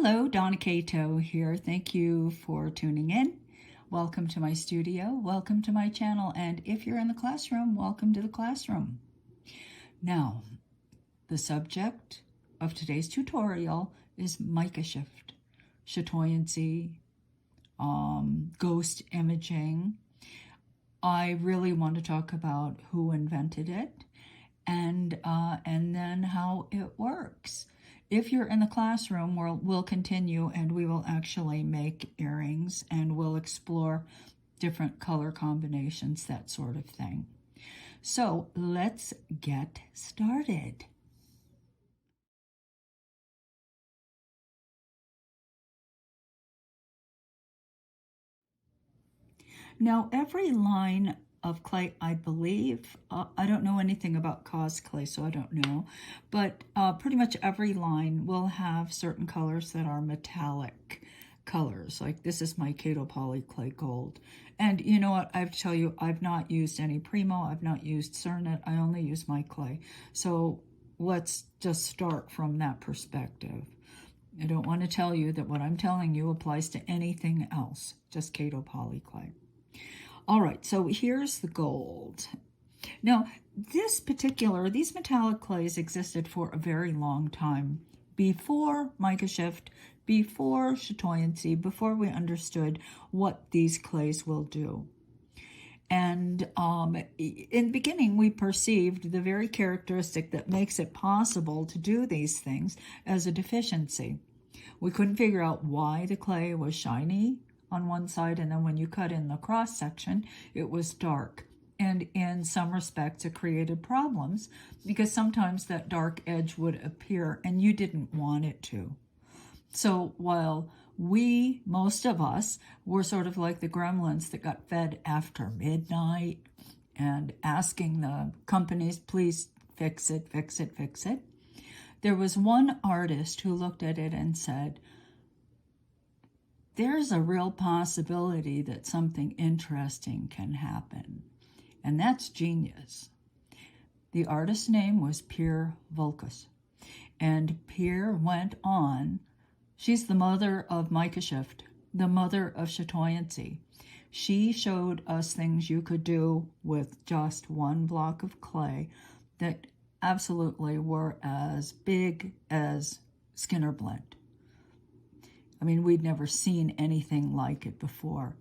Hello, Donna Kato here. Thank you for tuning in. Welcome to my studio. Welcome to my channel. And if you're in the classroom, welcome to the classroom. Now, the subject of today's tutorial is Mica Shift, chatoyancy, ghost imaging. I really want to talk about who invented it and then how it works. If you're in the classroom, we'll continue and we will actually make earrings and we'll explore different color combinations, that sort of thing. So let's get started. Now, every line of clay, I believe, I don't know anything about clay, so I don't know, but pretty much every line will have certain colors that are metallic colors. Like this is my Kato POLYCLAY gold. And you know what, I have to tell you, I've not used any Primo, I've not used Cernet, I only use my clay. So let's just start from that perspective. I don't want to tell you that what I'm telling you applies to anything else, just Kato POLYCLAY. All right, so here's the gold. Now, these metallic clays existed for a very long time, before Mica Shift, before chatoyancy, before we understood what these clays will do. And in the beginning, we perceived the very characteristic that makes it possible to do these things as a deficiency. We couldn't figure out why the clay was shiny on one side, and then when you cut in the cross section, it was dark. And in some respects, it created problems because sometimes that dark edge would appear and you didn't want it to. So while most of us, were sort of like the gremlins that got fed after midnight and asking the companies, please fix it, fix it, fix it, there was one artist who looked at it and said, there's a real possibility that something interesting can happen. And that's genius. The artist's name was Pierre Volkas. And Pierre went on, she's the mother of Mica Shift, the mother of chatoyancy. She showed us things you could do with just one block of clay that absolutely were as big as Skinner blend. I mean, we'd never seen anything like it before.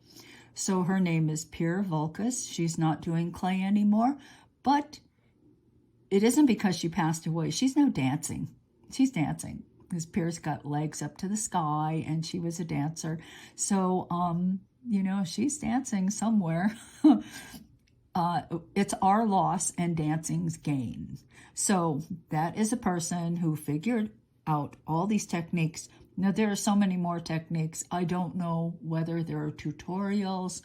So her name is Pierre Volkas. She's not doing clay anymore, but it isn't because she passed away. She's now dancing. She's dancing because Pierre's got legs up to the sky and she was a dancer. So, you know, she's dancing somewhere. It's our loss and dancing's gain. So that is a person who figured out all these techniques. Now, there are so many more techniques. I don't know whether there are tutorials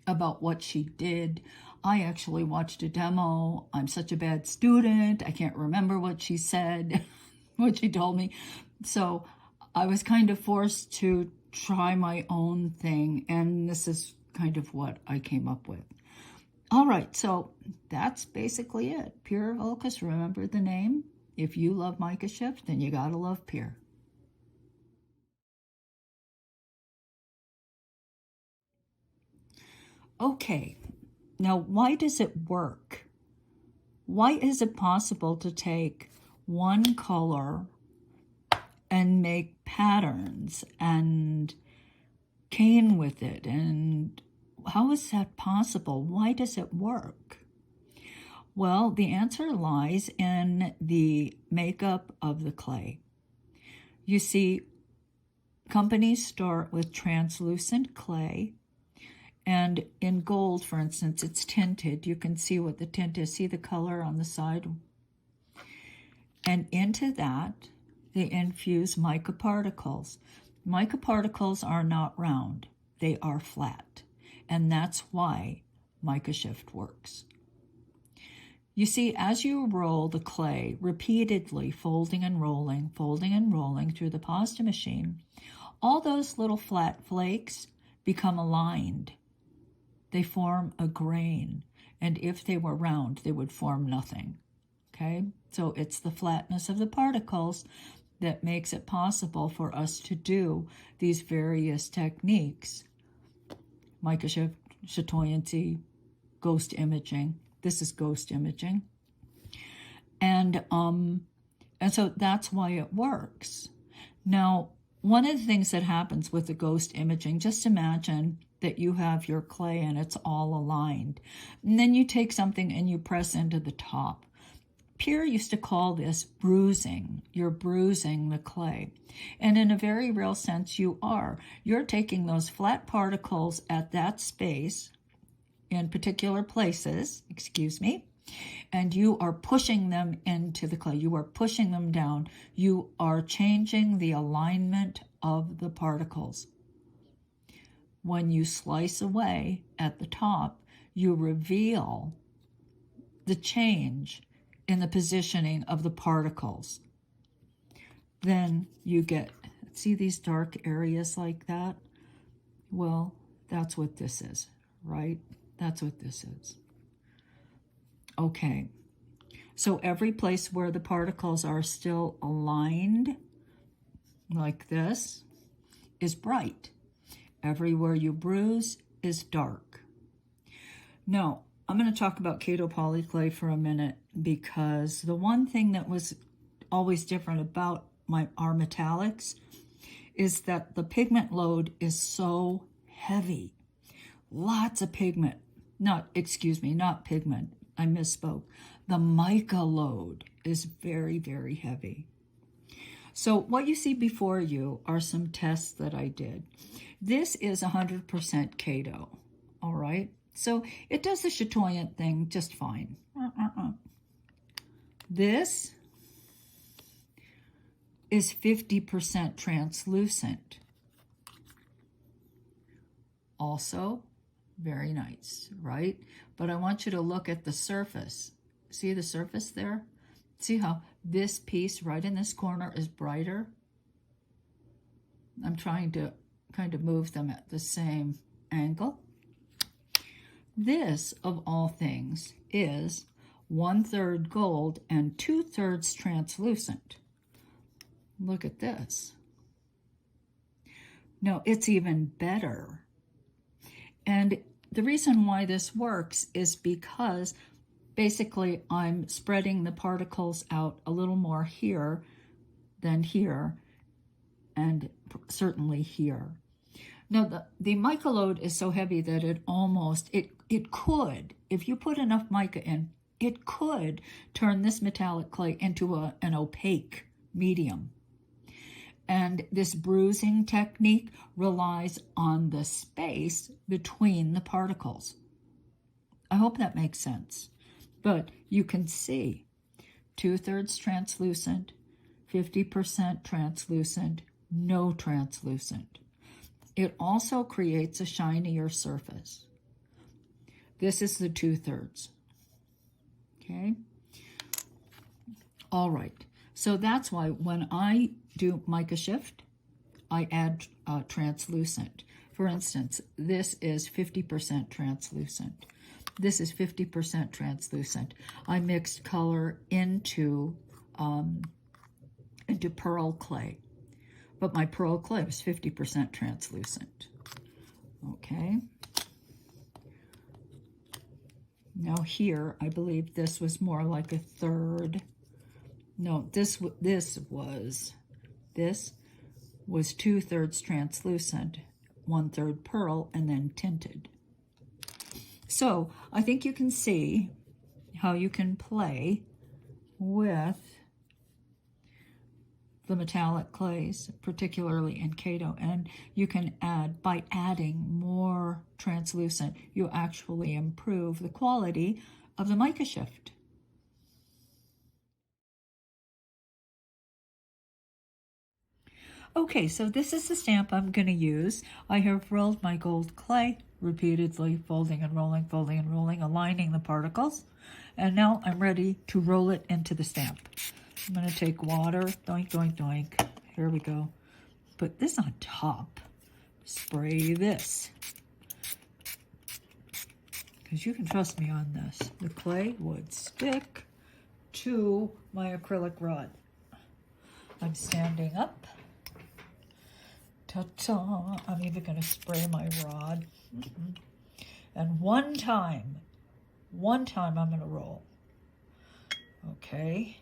about what she did. I actually watched a demo. I'm such a bad student. I can't remember what she said, what she told me. So I was kind of forced to try my own thing. And this is kind of what I came up with. All right, so that's basically it. Pierre Volkas, remember the name? If you love Mica Shift, then you gotta love Pierre. Okay, now why does it work? Why is it possible to take one color and make patterns and cane with it? And how is that possible? Why does it work? Well, the answer lies in the makeup of the clay. You see, companies start with translucent clay. And in gold, for instance, it's tinted. You can see what the tint is. See the color on the side? And into that, they infuse mica particles. Mica particles are not round. They are flat. And that's why Mica Shift works. You see, as you roll the clay repeatedly, folding and rolling through the pasta machine, all those little flat flakes become aligned. They form a grain, and if they were round, they would form nothing, okay? So it's the flatness of the particles that makes it possible for us to do these various techniques. Mica Shift, chatoyancy, ghost imaging. This is ghost imaging. And so that's why it works. Now, one of the things that happens with the ghost imaging, just imagine that you have your clay and it's all aligned. And then you take something and you press into the top. Pierre used to call this bruising. You're bruising the clay. And in a very real sense, you are. You're taking those flat particles at that space in particular places, and you are pushing them into the clay. You are pushing them down. You are changing the alignment of the particles. When you slice away at the top, you reveal the change in the positioning of the particles. Then you get, see these dark areas like that? Well, that's what this is, right? That's what this is. Okay, so every place where the particles are still aligned, like this, is bright. Everywhere you bruise is dark. Now, I'm going to talk about Kato POLYCLAY for a minute, because the one thing that was always different about our metallics is that the pigment load is so heavy. Lots of pigment. Not pigment. I misspoke. The mica load is very, very heavy. So what you see before you are some tests that I did. This is 100% Kato, all right? So it does the chatoyant thing just fine. This is 50% translucent. Also, very nice, right? But I want you to look at the surface. See the surface there? See how this piece right in this corner is brighter? I'm trying to kind of move them at the same angle. This, of all things, is 1/3 gold and 2/3 translucent. Look at this. No, it's even better. And the reason why this works is because basically I'm spreading the particles out a little more here than here, and certainly here. Now, the mica load is so heavy that it could, if you put enough mica in, it could turn this metallic clay into an opaque medium. And this bruising technique relies on the space between the particles. I hope that makes sense. But you can see 2/3 translucent, 50% translucent, no translucent. It also creates a shinier surface. This is the 2/3. Okay? All right. So that's why when I do Mica Shift, I add translucent. For instance, this is 50% translucent. This is 50% translucent. I mixed color into pearl clay, but my pearl clay was 50% translucent. Okay. Now here, I believe this was more like 1/3. No, this was 2/3 translucent, 1/3 pearl, and then tinted. So I think you can see how you can play with the metallic clays, particularly in Kato, and you can add, by adding more translucent, you actually improve the quality of the Mica Shift. Okay, so this is the stamp I'm going to use. I have rolled my gold clay repeatedly, folding and rolling, aligning the particles. And now I'm ready to roll it into the stamp. I'm going to take water, doink, doink, doink. Here we go. Put this on top. Spray this. Because you can trust me on this. The clay would stick to my acrylic rod. I'm standing up. Ta-ta! I'm even going to spray my rod. And one time I'm going to roll. Okay.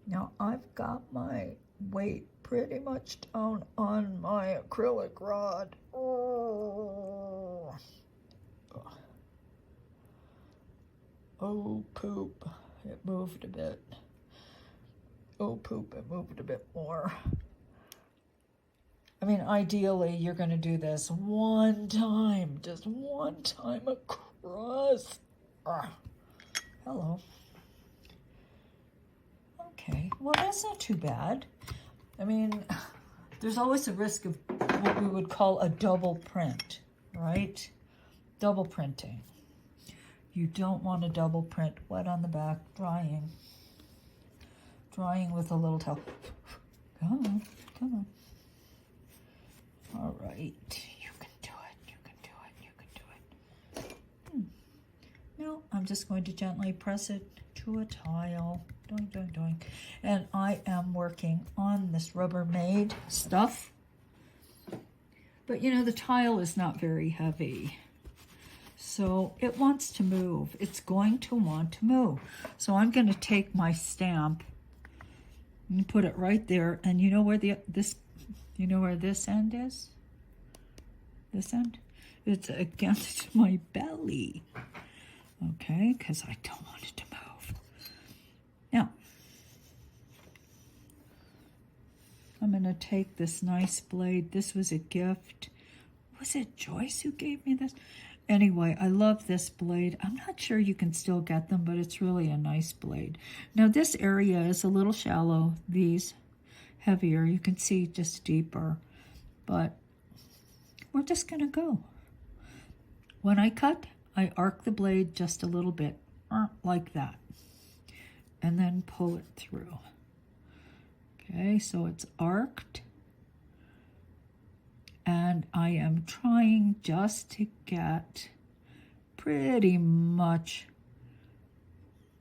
Now I've got my weight pretty much down on my acrylic rod. Oh, oh poop, it moved a bit. Oh poop, it moved a bit more. I mean, ideally, you're going to do this one time, just one time across. Hello. Okay, well, that's not too bad. I mean, there's always a risk of what we would call a double print, right? Double printing. You don't want a double print. Wet on the back, drying. Drying with a little towel. Come on, come on. All right, you can do it, you can do it, you can do it. No, I'm just going to gently press it to a tile. Doing, doing, doing. And I am working on this Rubbermaid stuff. But you know, the tile is not very heavy. So it wants to move. It's going to want to move. So I'm going to take my stamp and put it right there. And you know where you know where this end is? This end? It's against my belly. Okay, because I don't want it to move. Now, I'm going to take this nice blade. This was a gift. Was it Joyce who gave me this? Anyway, I love this blade. I'm not sure you can still get them, but it's really a nice blade. Now, this area is a little shallow. These heavier. You can see just deeper. But we're just going to go. When I cut, I arc the blade just a little bit, like that. And then pull it through. Okay, so it's arced. And I am trying just to get pretty much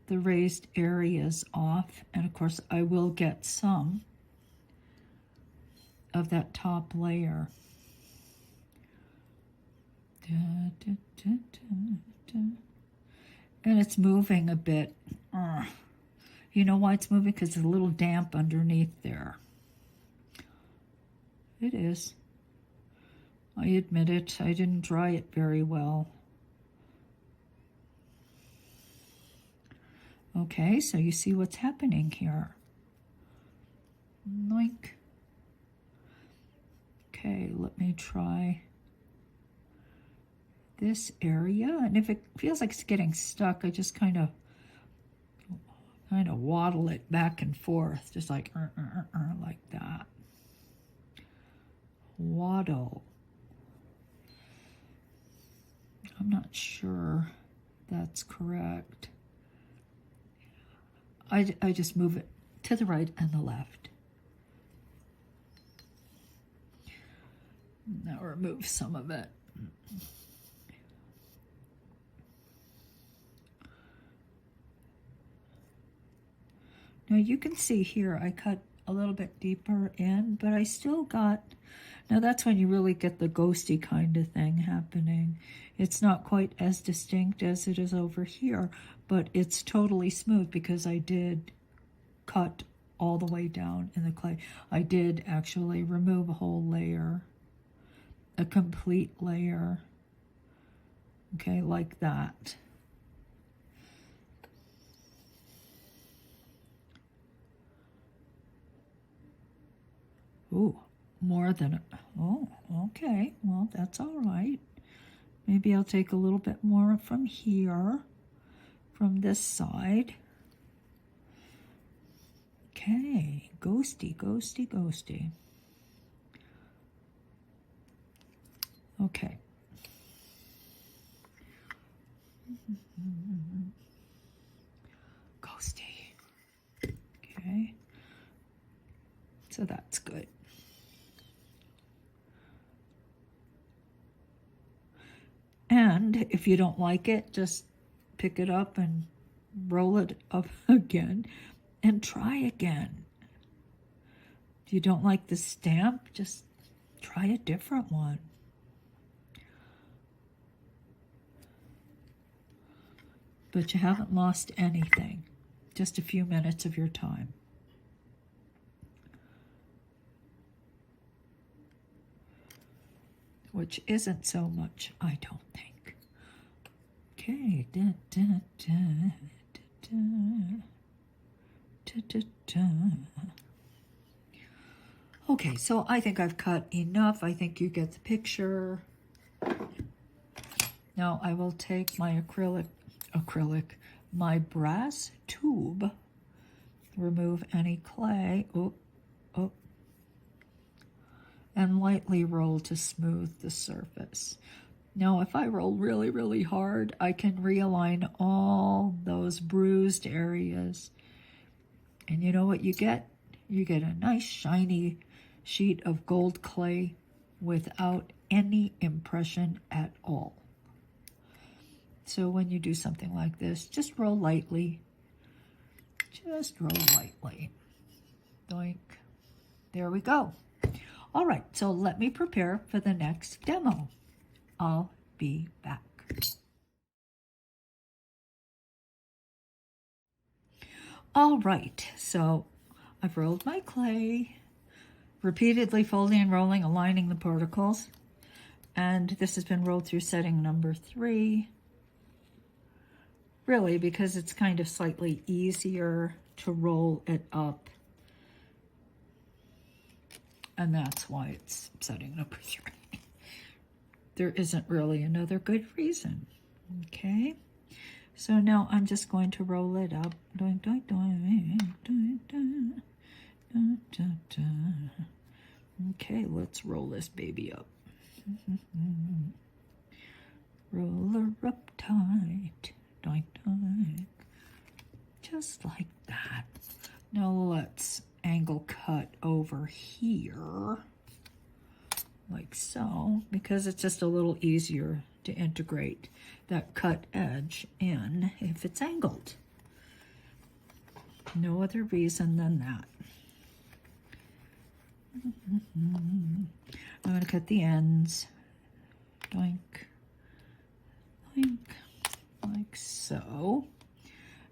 the raised areas off. And of course, I will get some of that top layer. Da, da, da. And it's moving a bit. You know why it's moving? Because it's a little damp underneath there. It is. I admit it. I didn't dry it very well. Okay, so you see what's happening here. Noink. Okay, let me try this area. And if it feels like it's getting stuck, I just kind of waddle it back and forth, just like like that. Waddle. I'm not sure that's correct. I just move it to the right and the left. Now remove some of it. Now you can see here I cut a little bit deeper in, but I still got, now that's when you really get the ghosty kind of thing happening. It's not quite as distinct as it is over here, but it's totally smooth because I did cut all the way down in the clay. I did actually remove a whole layer, a complete layer, okay, like that. Ooh, more than, oh, okay, well, that's all right. Maybe I'll take a little bit more from here, from this side. Okay, ghosty, ghosty, ghosty. Okay. Ghosty. Okay. So that's good. And if you don't like it, just pick it up and roll it up again and try again. If you don't like the stamp, just try a different one. But you haven't lost anything, just a few minutes of your time. Which isn't so much, I don't think. Okay. Okay, so I think I've cut enough. I think you get the picture. Now I will take my my brass tube, remove any clay, and lightly roll to smooth the surface. Now, if I roll really, really hard, I can realign all those bruised areas. And you know what you get? You get a nice shiny sheet of gold clay without any impression at all. So when you do something like this, just roll lightly. Just roll lightly. Doink. There we go. All right, so let me prepare for the next demo. I'll be back. All right, so I've rolled my clay, repeatedly folding and rolling, aligning the particles. And this has been rolled through setting number 3. Really, because it's kind of slightly easier to roll it up. And that's why it's setting number 3. There isn't really another good reason. Okay, so now I'm just going to roll it up. Doink, doink, doink, doink, doink, doink, doink, doink. Okay, let's roll this baby up. Roll her up tight. Doink, doink. Just like that. Now let's angle cut over here. Like so, because it's just a little easier to integrate that cut edge in if it's angled. No other reason than that. I'm going to cut the ends. Doink, doink, like so.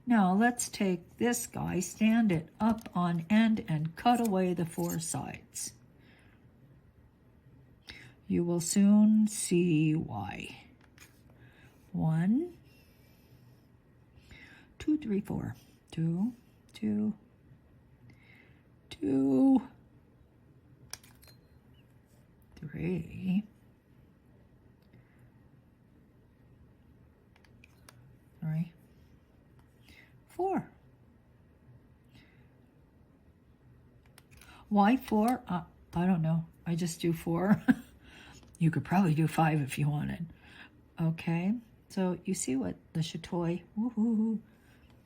Now let's take this guy, stand it up on end, and cut away the 4 sides. You will soon see why. 1, 2, 3, 4. 2, 2, 2, 3, 3, 4. Why 4? I don't know. I just do 4. You could probably do 5 if you wanted. Okay, so you see what the chatouille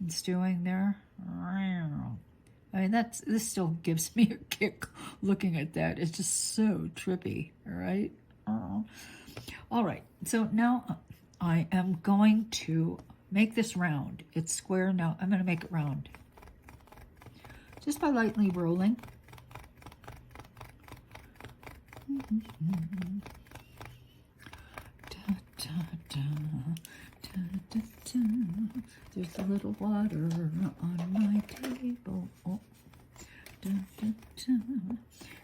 is doing there? I mean, this still gives me a kick looking at that. It's just so trippy, all right? All right, so now I am going to make this round. It's square now. I'm going to make it round. Just by lightly rolling. There's a little water on my table.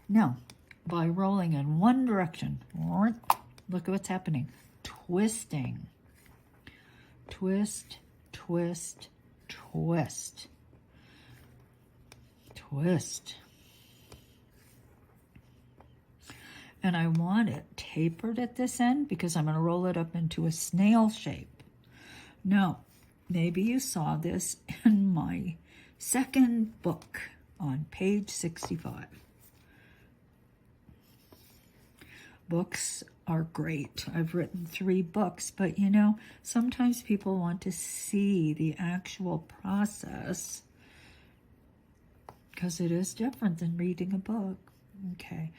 Now, by rolling in one direction, look at what's happening. Twisting. Twist, twist, twist. Twist. And I want it tapered at this end because I'm going to roll it up into a snail shape. Now, maybe you saw this in my second book on page 65. Books are great. I've written 3 books, but you know, sometimes people want to see the actual process because it is different than reading a book. Okay,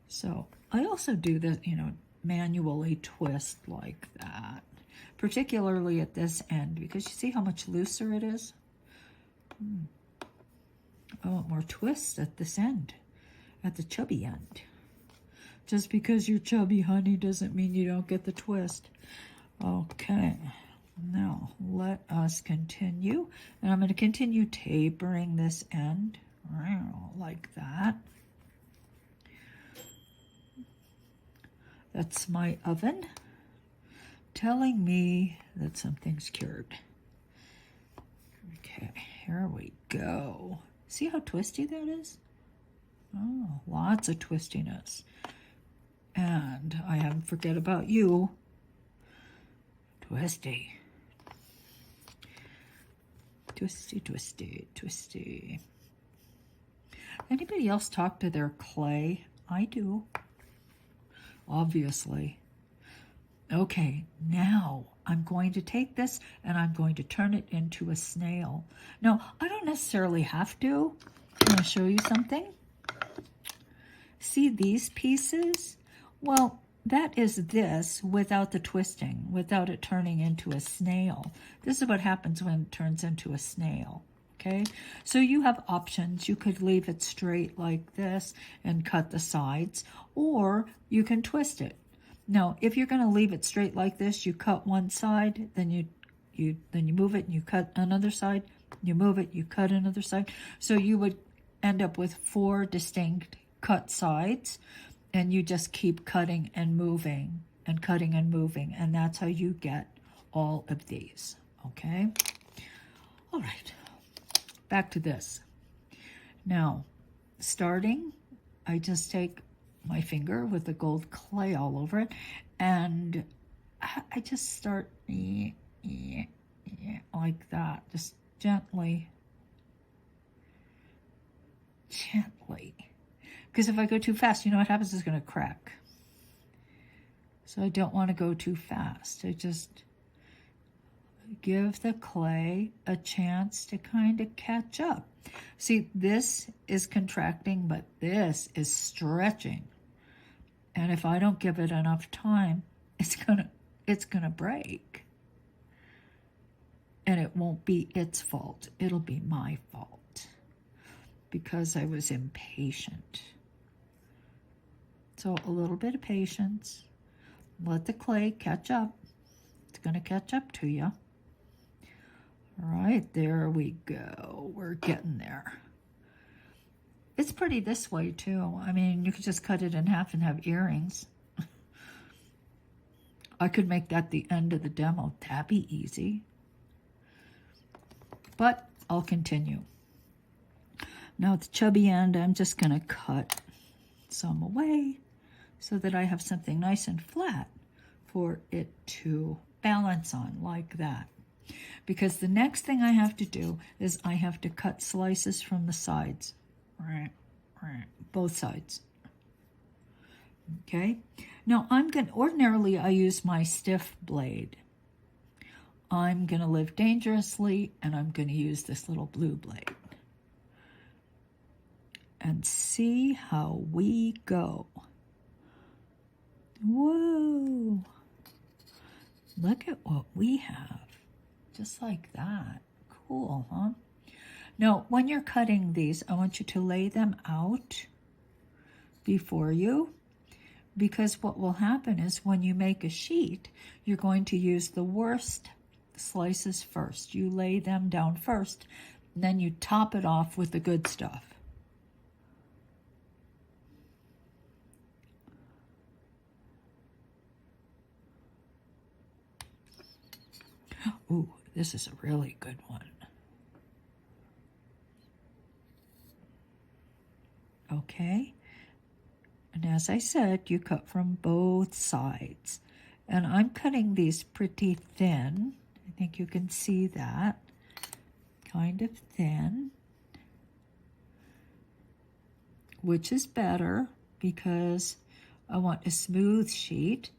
so I also do this, you know, manually twist like that, particularly at this end, because you see how much looser it is? I want more twist at this end, at the chubby end. Just because you're chubby, honey, doesn't mean you don't get the twist. Okay, now let us continue. And I'm going to continue tapering this end, like that. That's my oven telling me that something's cured. Okay, here we go. See how twisty that is? Oh, lots of twistiness. And I haven't forget about you. Twisty. Twisty, twisty, twisty. Anybody else talk to their clay? I do. Obviously. Okay, now I'm going to take this and I'm going to turn it into a snail. Now, I don't necessarily have to. I'm going to show you something. See these pieces? Well, that is this without the twisting, without it turning into a snail. This is what happens when it turns into a snail. Okay, so you have options. You could leave it straight like this and cut the sides, or you can twist it. Now, if you're going to leave it straight like this, you cut one side, then you move it and you cut another side, you move it, you cut another side. So you would end up with 4 distinct cut sides, and you just keep cutting and moving and cutting and moving, and that's how you get all of these. Okay? All right. Back to this. Now, starting, I just take my finger with the gold clay all over it, and I just start like that, just gently, because if I go too fast, you know what happens? It's going to crack. So I don't want to go too fast. I just give the clay a chance to kind of catch up. See, this is contracting, but this is stretching. And if I don't give it enough time, it's gonna break. And it won't be its fault. It'll be my fault because I was impatient. So a little bit of patience. Let the clay catch up. It's gonna catch up to you. All right, there we go. We're getting there. It's pretty this way, too. I mean, you could just cut it in half and have earrings. I could make that the end of the demo. That'd be easy. But I'll continue. Now, at the chubby end, I'm just going to cut some away so that I have something nice and flat for it to balance on like that. Because the next thing I have to do is I have to cut slices from the sides. Both sides. Okay? Now, ordinarily I use my stiff blade. I'm going to live dangerously, and I'm going to use this little blue blade. And see how we go. Whoa! Look at what we have. Just like that. Cool, huh? Now, when you're cutting these, I want you to lay them out before you, because what will happen is when you make a sheet, you're going to use the worst slices first. You lay them down first, and then you top it off with the good stuff. Ooh, this is a really good one. Okay, and as I said, you cut from both sides. And I'm cutting these pretty thin. I think you can see that. Kind of thin. Which is better because I want a smooth sheet.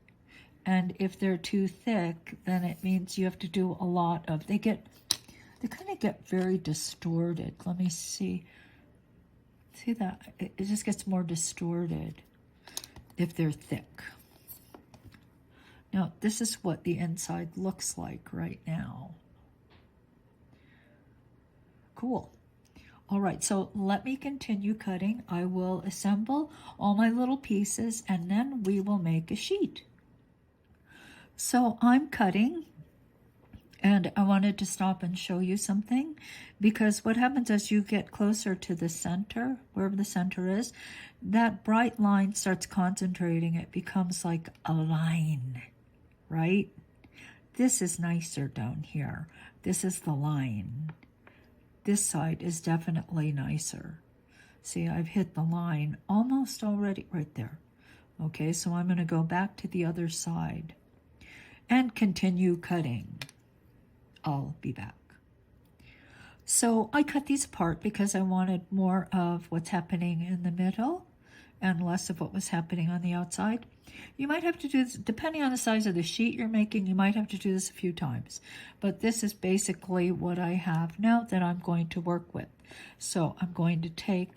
And if they're too thick, then it means you have to do a lot of, they kind of get very distorted. Let me see. See that? It just gets more distorted if they're thick. Now, this is what the inside looks like right now. Cool. All right, so let me continue cutting. I will assemble all my little pieces and then we will make a sheet. So I'm cutting, and I wanted to stop and show you something, because what happens as you get closer to the center, wherever the center is, that bright line starts concentrating. It becomes like a line, right? This is nicer down here. This is the line. This side is definitely nicer. See, I've hit the line almost already right there. Okay, so I'm going to go back to the other side and continue cutting. I'll be back. So I cut these apart because I wanted more of what's happening in the middle and less of what was happening on the outside. You might have to do this, depending on the size of the sheet you're making, you might have to do this a few times. But this is basically what I have now that I'm going to work with. So I'm going to take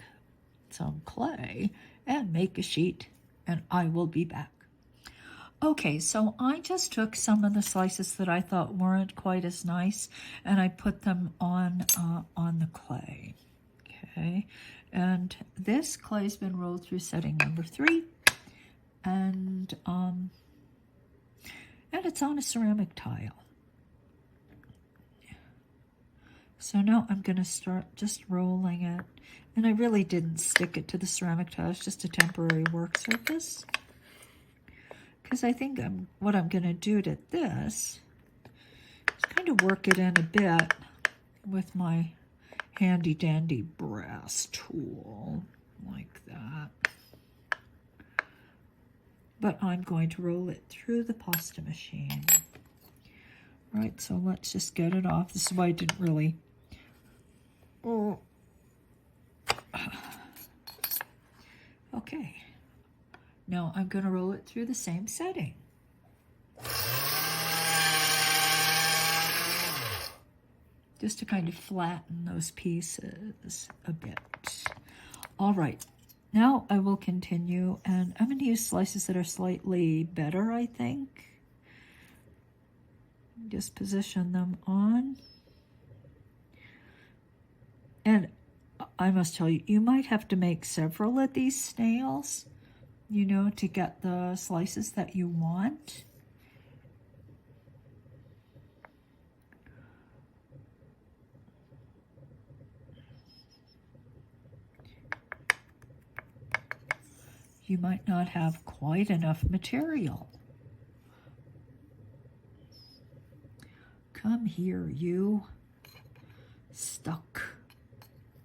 some clay and make a sheet, and I will be back. Okay, so I just took some of the slices that I thought weren't quite as nice, and I put them on the clay. Okay, and this clay's been rolled through setting number 3, and it's on a ceramic tile. So now I'm going to start just rolling it, and I really didn't stick it to the ceramic tile. It's just a temporary work surface. Because I think what I'm going to do to this is kind of work it in a bit with my handy dandy brass tool, like that. But I'm going to roll it through the pasta machine. All right, so let's just get it off. This is why I didn't really... Oh. Okay. Now I'm going to roll it through the same setting. Just to kind of flatten those pieces a bit. All right, now I will continue, and I'm going to use slices that are slightly better, I think. Just position them on. And I must tell you, you might have to make several of these snails, you know, to get the slices that you want. You might not have quite enough material. Come here, you. Stuck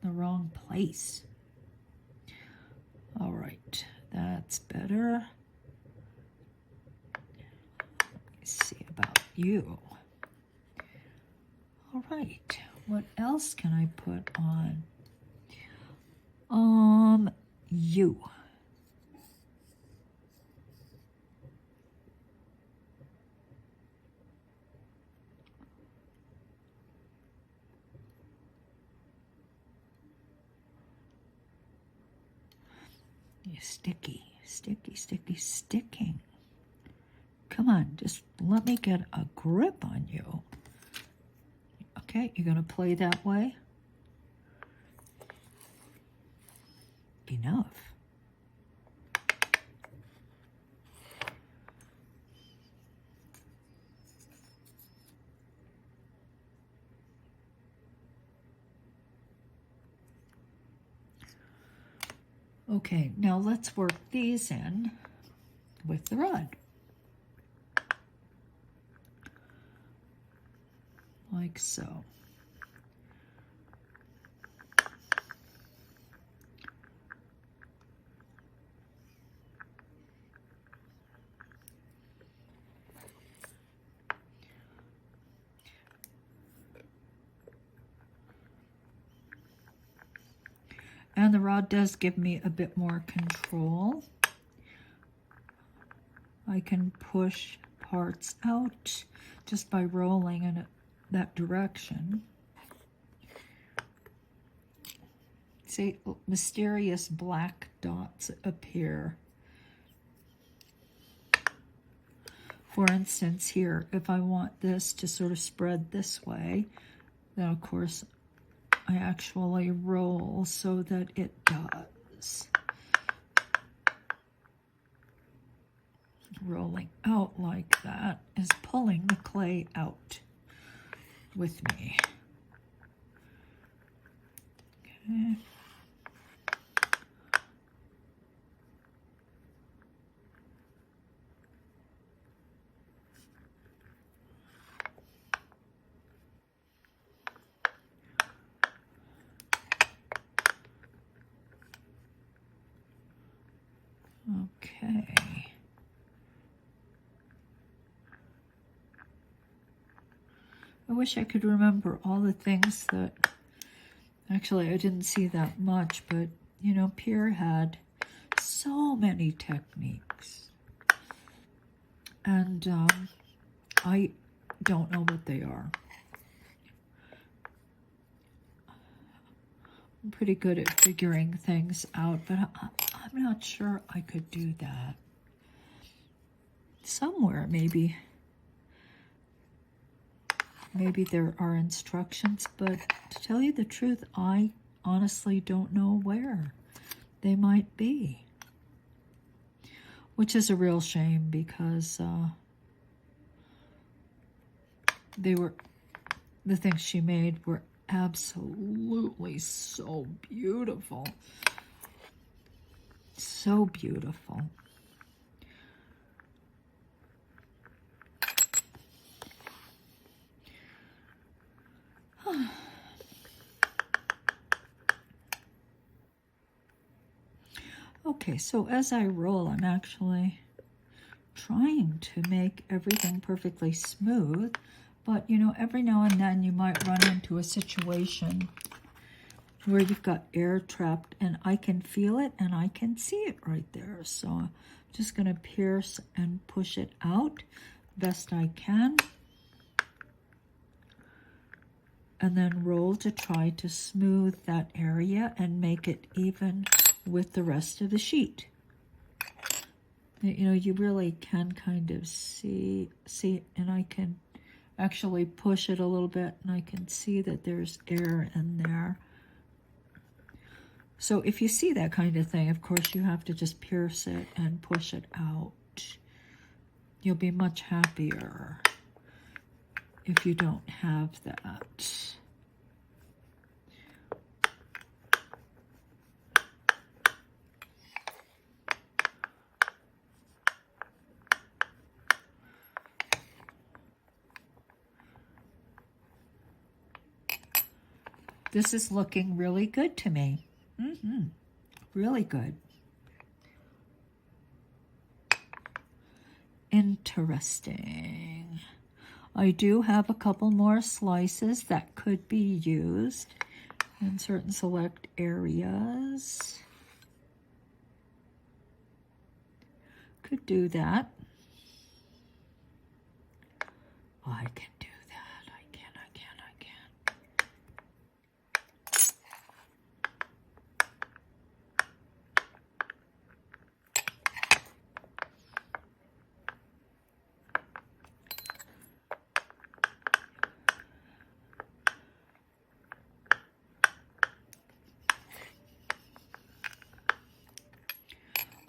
in the wrong place. All right. That's better. Let's see about you. All right. What else can I put on? You. You're sticky. Sticky, sticky, sticking. Come on, just let me get a grip on you. Okay, you're going to play that way? Enough. Okay, now let's work these in with the rod. Like so. And the rod does give me a bit more control. I can push parts out just by rolling in that direction. See, mysterious black dots appear. For instance, here, if I want this to sort of spread this way, then of course I actually roll so that it does. Rolling out like that is pulling the clay out with me. Okay. Okay. I wish I could remember all the things that, actually I didn't see that much, but you know, Pierre had so many techniques. And I don't know what they are. I'm pretty good at figuring things out, but I'm not sure I could do that. Somewhere, maybe there are instructions, but to tell you the truth, I honestly don't know where they might be. Which is a real shame, because the things she made were absolutely so beautiful. So beautiful. Okay, so as I roll, I'm actually trying to make everything perfectly smooth, but you know, every now and then you might run into a situation where you've got air trapped, and I can feel it and I can see it right there. So I'm just going to pierce and push it out best I can, and then roll to try to smooth that area and make it even with the rest of the sheet. You know, you really can kind of see, and I can actually push it a little bit, and I can see that there's air in there. So if you see that kind of thing, of course, you have to just pierce it and push it out. You'll be much happier if you don't have that. This is looking really good to me. Really good. Interesting. I do have a couple more slices that could be used in certain select areas. Could do that. Oh, I can do that. I can.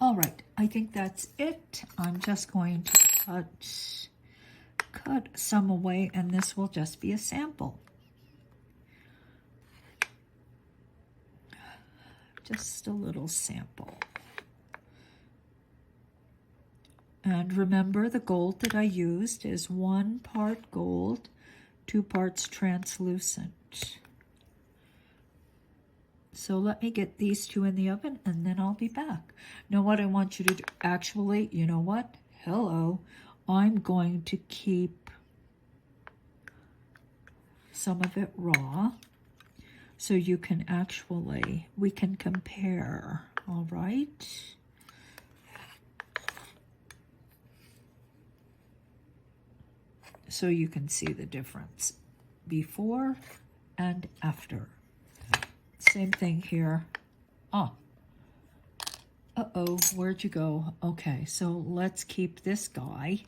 All right, I think that's it. I'm just going to cut some away, and this will just be a sample. Just a little sample. And remember, the gold that I used is 1 part gold, 2 parts translucent. So let me get these 2 in the oven, and then I'll be back. Now what I want you to do, actually, you know what? Hello. I'm going to keep some of it raw, so you can actually, we can compare, all right? So you can see the difference before and after. Same thing here. Uh-oh, where'd you go? Okay, so let's keep this guy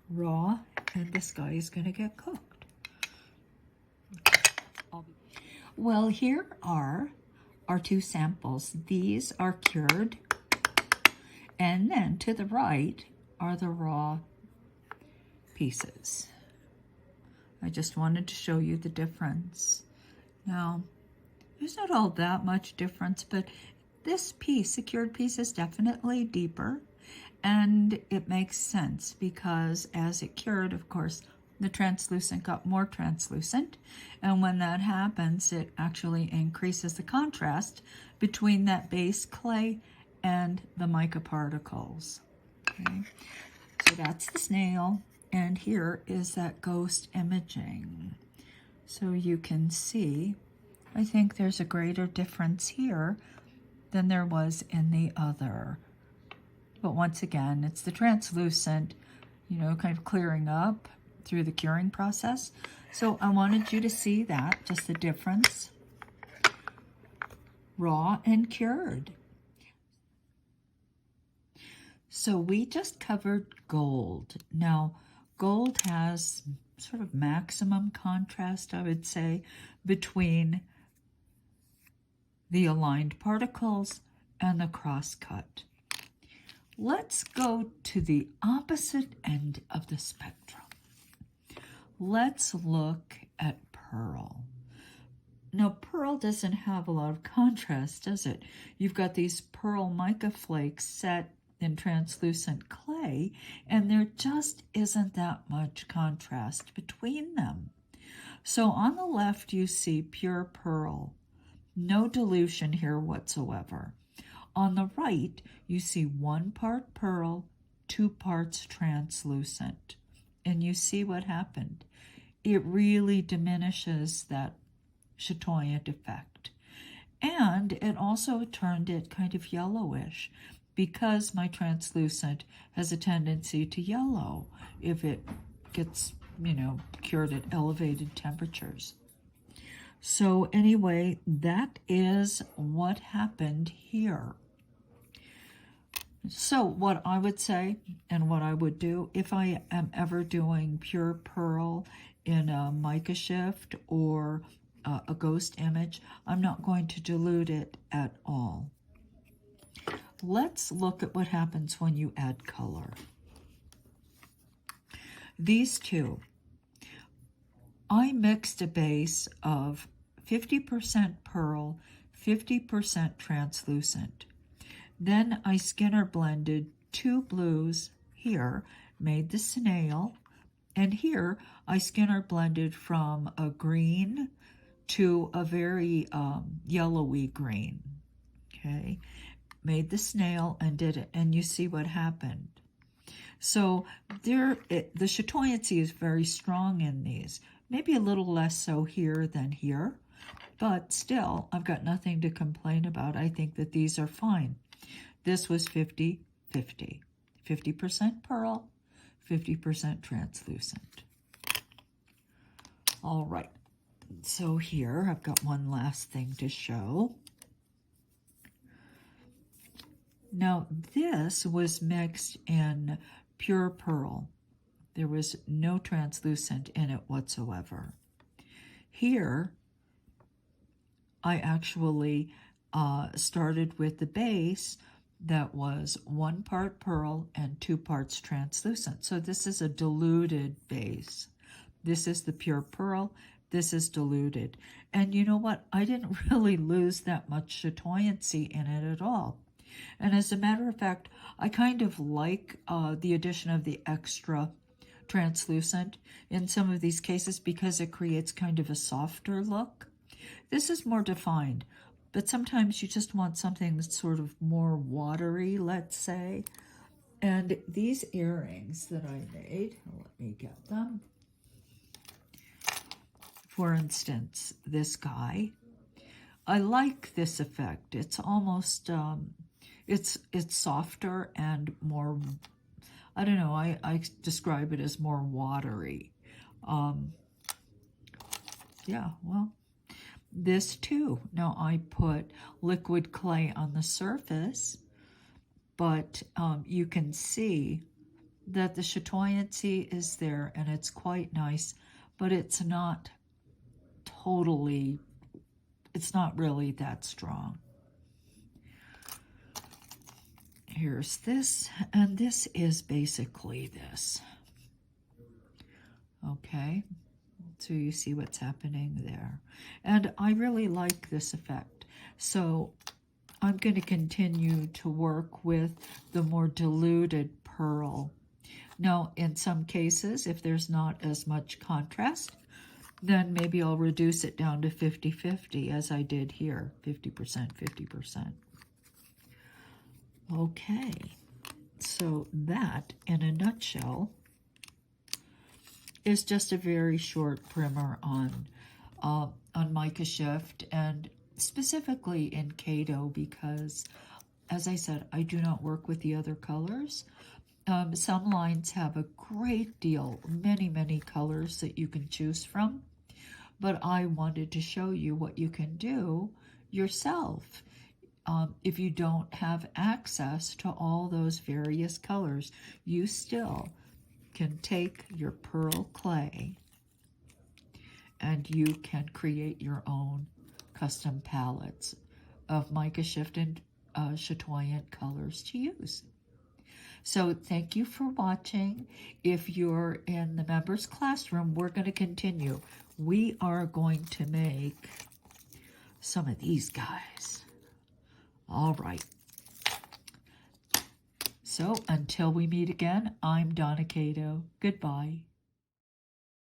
raw, and this guy is going to get cooked. Well, here are our two samples. These are cured, and then to the right are the raw pieces. I just wanted to show you the difference. Now, there's not all that much difference, but this piece, the cured piece, is definitely deeper, and it makes sense because as it cured, of course, the translucent got more translucent, and when that happens, it actually increases the contrast between that base clay and the mica particles. Okay, so that's the snail, and here is that ghost imaging. So you can see, I think there's a greater difference here than there was in the other. But once again, it's the translucent, you know, kind of clearing up through the curing process. So I wanted you to see that, just the difference. Raw and cured. So we just covered gold. Now, gold has sort of maximum contrast, I would say, between the aligned particles and the cross-cut. Let's go to the opposite end of the spectrum. Let's look at pearl. Now, pearl doesn't have a lot of contrast, does it? You've got these pearl mica flakes set in translucent clay, and there just isn't that much contrast between them. So on the left, you see pure pearl. No dilution here whatsoever. On the right, you see 1 part pearl, 2 parts translucent. And you see what happened. It really diminishes that chatoyant effect. And it also turned it kind of yellowish because my translucent has a tendency to yellow if it gets, you know, cured at elevated temperatures. So anyway, that is what happened here. So what I would say and what I would do if I am ever doing pure pearl in a Mica Shift or a ghost image, I'm not going to dilute it at all. Let's look at what happens when you add color. These two, I mixed a base of 50% pearl, 50% translucent. Then I Skinner blended 2 blues here, made the snail, and here I Skinner blended from a green to a very yellowy green. Okay, made the snail and did it, and you see what happened. So the chatoyancy is very strong in these, maybe a little less so here than here, but still I've got nothing to complain about. I think that these are fine. This was 50-50, 50% pearl, 50% translucent. All right, so here I've got one last thing to show. Now this was mixed in pure pearl. There was no translucent in it whatsoever. Here, I actually started with the base that was 1 part pearl and 2 parts translucent. So this is a diluted base. This is the pure pearl. This is diluted. And you know what? I didn't really lose that much chatoyancy in it at all. And as a matter of fact, I kind of like the addition of the extra translucent in some of these cases because it creates kind of a softer look. This is more defined, but sometimes you just want something that's sort of more watery, let's say. And these earrings that I made, let me get them. For instance, this guy, I like this effect. It's almost, it's softer and more, I don't know, I describe it as more watery. Yeah, well, this too. Now I put liquid clay on the surface, but you can see that the chatoyancy is there and it's quite nice, but it's not totally it's not really that strong. Here's this, and this is basically this. Okay, so you see what's happening there. And I really like this effect. So I'm going to continue to work with the more diluted pearl. Now, in some cases, if there's not as much contrast, then maybe I'll reduce it down to 50-50 as I did here, 50%, 50%. Okay, so that, in a nutshell, is just a very short primer on Mica Shift, and specifically in Kato, because, as I said, I do not work with the other colors. Some lines have a great deal, many colors that you can choose from, but I wanted to show you what you can do yourself. If you don't have access to all those various colors, you still can take your pearl clay and you can create your own custom palettes of Mica Shift and chatoyant colors to use. So thank you for watching. If you're in the members classroom, we're going to continue. We are going to make some of these guys. All right. So until we meet again, I'm Donna Kato. Goodbye.